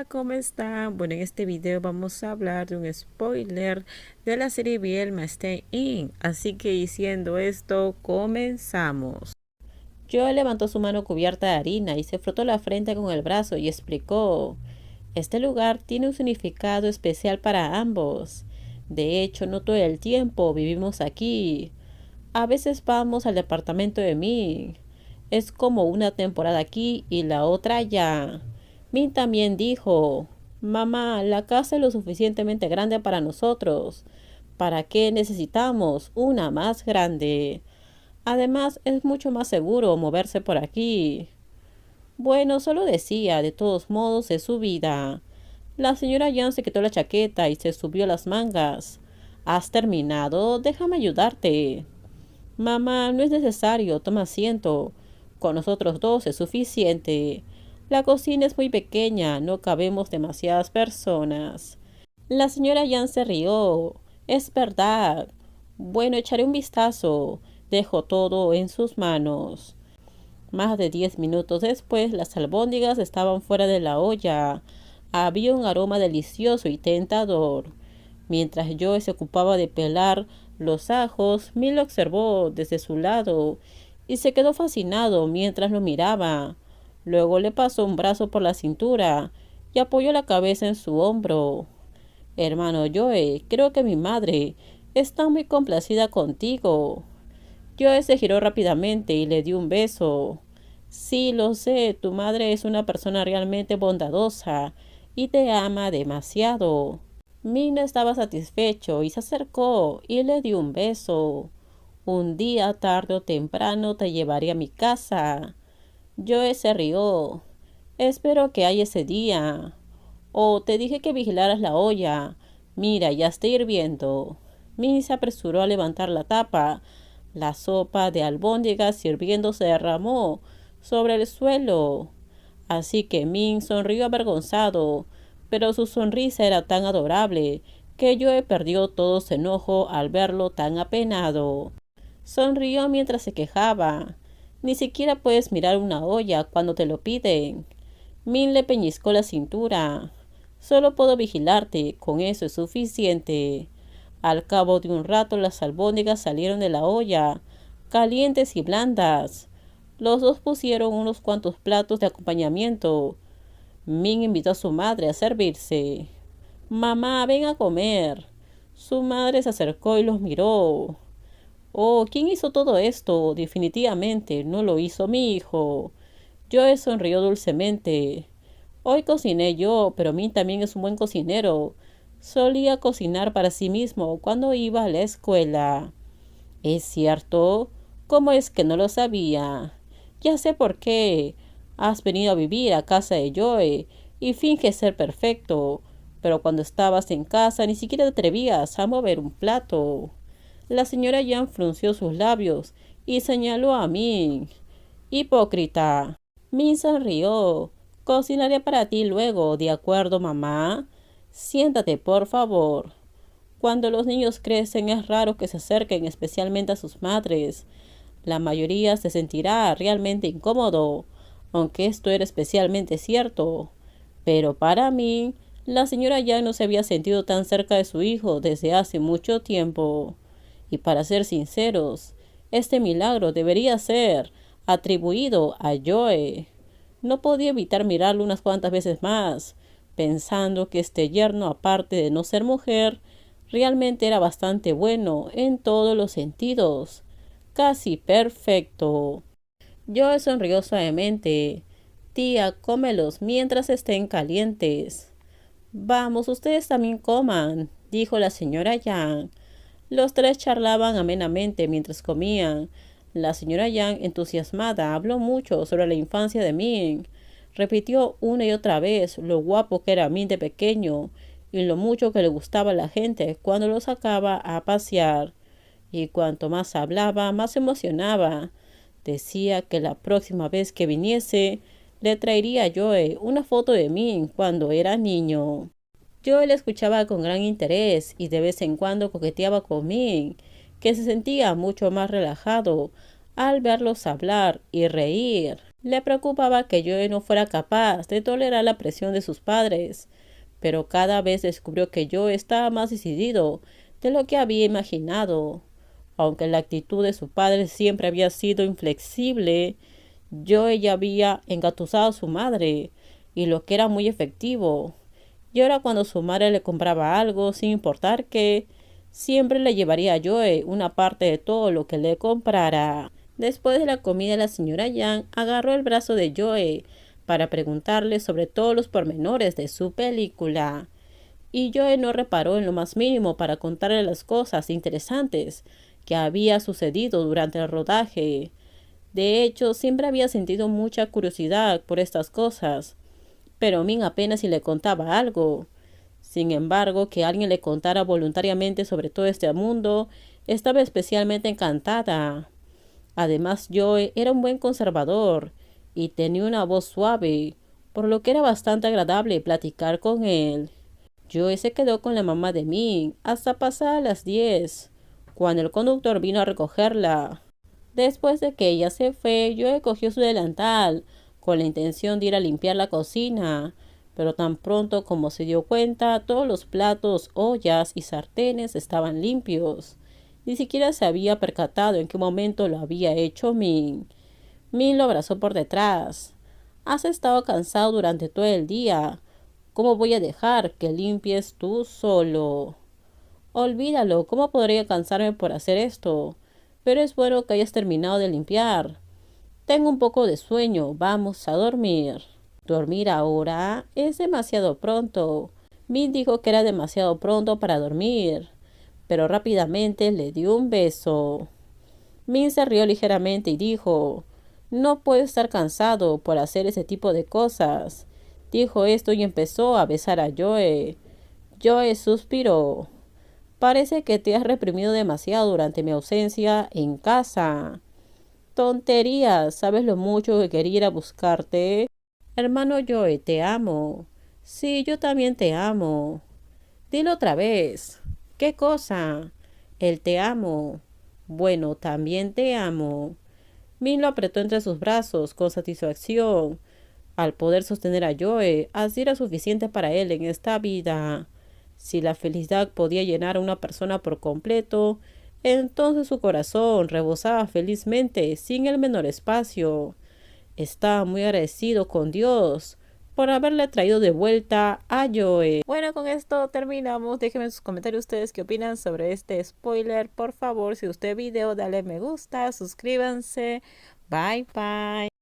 Hola, ¿cómo están? Bueno, en este video vamos a hablar de un spoiler de la serie Bielma Stay In. Así que diciendo esto, comenzamos. Joe levantó su mano cubierta de harina y se frotó la frente con el brazo y explicó: este lugar tiene un significado especial para ambos. De hecho, no todo el tiempo vivimos aquí. A veces vamos al departamento de Min. Es como una temporada aquí y la otra allá. Min también dijo: mamá, la casa es lo suficientemente grande para nosotros. ¿Para qué necesitamos una más grande? Además, es mucho más seguro moverse por aquí. Bueno, solo decía, de todos modos, es su vida. La señora Young se quitó la chaqueta y se subió las mangas. ¿Has terminado? Déjame ayudarte. Mamá, no es necesario, toma asiento. Con nosotros dos es suficiente. La cocina es muy pequeña, no cabemos demasiadas personas. La señora Jan se rió. Es verdad. Bueno, echaré un vistazo. Dejo todo en sus manos. Más de 10 minutos después, las albóndigas estaban fuera de la olla. Había un aroma delicioso y tentador. Mientras Joe se ocupaba de pelar los ajos, Mil lo observó desde su lado y se quedó fascinado mientras lo miraba. Luego le pasó un brazo por la cintura y apoyó la cabeza en su hombro. Hermano Joe, creo que mi madre está muy complacida contigo. Joe se giró rápidamente y le dio un beso. Sí, lo sé, tu madre es una persona realmente bondadosa y te ama demasiado. Min estaba satisfecho y se acercó y le dio un beso. Un día, tarde o temprano, te llevaré a mi casa. Joe se rió. Espero que haya ese día. Oh, te dije que vigilaras la olla. Mira, ya está hirviendo. Min se apresuró a levantar la tapa. La sopa de albóndigas hirviendo se derramó sobre el suelo. Así que Min sonrió avergonzado, pero su sonrisa era tan adorable que Joe perdió todo su enojo al verlo tan apenado. Sonrió mientras se quejaba. Ni siquiera puedes mirar una olla cuando te lo piden. Min le peñiscó la cintura. Solo puedo vigilarte, con eso es suficiente. Al cabo de un rato las albóndigas salieron de la olla, calientes y blandas. Los dos pusieron unos cuantos platos de acompañamiento. Min invitó a su madre a servirse. Mamá, ven a comer. Su madre se acercó y los miró. Oh, ¿quién hizo todo esto? Definitivamente no lo hizo mi hijo. Joe sonrió dulcemente. Hoy cociné yo, pero Min también es un buen cocinero. Solía cocinar para sí mismo cuando iba a la escuela. ¿Es cierto? ¿Cómo es que no lo sabía? Ya sé por qué. Has venido a vivir a casa de Joe y finges ser perfecto, pero cuando estabas en casa ni siquiera te atrevías a mover un plato. La señora Jan frunció sus labios y señaló a Min. Hipócrita. Min sonrió. Cocinaré para ti luego, ¿de acuerdo, mamá? Siéntate, por favor. Cuando los niños crecen es raro que se acerquen especialmente a sus madres. La mayoría se sentirá realmente incómodo, aunque esto era especialmente cierto. Pero para mí, la señora ya no se había sentido tan cerca de su hijo desde hace mucho tiempo. Y para ser sinceros, este milagro debería ser atribuido a Joe. No podía evitar mirarlo unas cuantas veces más, pensando que este yerno, aparte de no ser mujer, realmente era bastante bueno en todos los sentidos. Casi perfecto. Joe sonrió suavemente. Tía, cómelos mientras estén calientes. Vamos, ustedes también coman, dijo la señora Yang. Los tres charlaban amenamente mientras comían. La señora Yang, entusiasmada, habló mucho sobre la infancia de Min. Repitió una y otra vez lo guapo que era Min de pequeño y lo mucho que le gustaba a la gente cuando lo sacaba a pasear. Y cuanto más hablaba, más se emocionaba. Decía que la próxima vez que viniese, le traería a Joe una foto de Min cuando era niño. Joe le escuchaba con gran interés y de vez en cuando coqueteaba con Min, que se sentía mucho más relajado al verlos hablar y reír. Le preocupaba que Joe no fuera capaz de tolerar la presión de sus padres, pero cada vez descubrió que Joe estaba más decidido de lo que había imaginado. Aunque la actitud de su padre siempre había sido inflexible, Joe ya había engatusado a su madre, y lo que era muy efectivo. Y ahora cuando su madre le compraba algo, sin importar qué, siempre le llevaría a Joe una parte de todo lo que le comprara. Después de la comida, la señora Yang agarró el brazo de Joe para preguntarle sobre todos los pormenores de su película. Y Joe no reparó en lo más mínimo para contarle las cosas interesantes que había sucedido durante el rodaje. De hecho, siempre había sentido mucha curiosidad por estas cosas, pero Min apenas si le contaba algo. Sin embargo, que alguien le contara voluntariamente sobre todo este mundo, estaba especialmente encantada. Además, Joe era un buen conservador y tenía una voz suave, por lo que era bastante agradable platicar con él. Joe se quedó con la mamá de Min hasta pasadas las 10, cuando el conductor vino a recogerla. Después de que ella se fue, Joe cogió su delantal con la intención de ir a limpiar la cocina, pero tan pronto como se dio cuenta, todos los platos, ollas y sartenes estaban limpios. Ni siquiera se había percatado en qué momento lo había hecho Min. Min lo abrazó por detrás. Has estado cansado durante todo el día. ¿Cómo voy a dejar que limpies tú solo? Olvídalo, ¿cómo podría cansarme por hacer esto? Pero es bueno que hayas terminado de limpiar. Tengo un poco de sueño, vamos a dormir. ¿Dormir ahora? Es demasiado pronto. Min dijo que era demasiado pronto para dormir, pero rápidamente le dio un beso. Min se rió ligeramente y dijo, no puedo estar cansado por hacer ese tipo de cosas. Dijo esto y empezó a besar a Joe. Joe suspiró. Parece que te has reprimido demasiado durante mi ausencia en casa. Tonterías, ¿sabes lo mucho que quería ir a buscarte? Hermano Joe, te amo. Sí, yo también te amo. Dilo otra vez. ¿Qué cosa? El te amo. Bueno, también te amo. Min lo apretó entre sus brazos con satisfacción. Al poder sostener a Joe, así era suficiente para él en esta vida. Si la felicidad podía llenar a una persona por completo, entonces su corazón rebosaba felizmente sin el menor espacio. Estaba muy agradecido con Dios por haberle traído de vuelta a Joe. Bueno, con esto terminamos. Déjenme en sus comentarios ustedes qué opinan sobre este spoiler. Por favor, si usted video, dale me gusta, suscríbanse. Bye bye.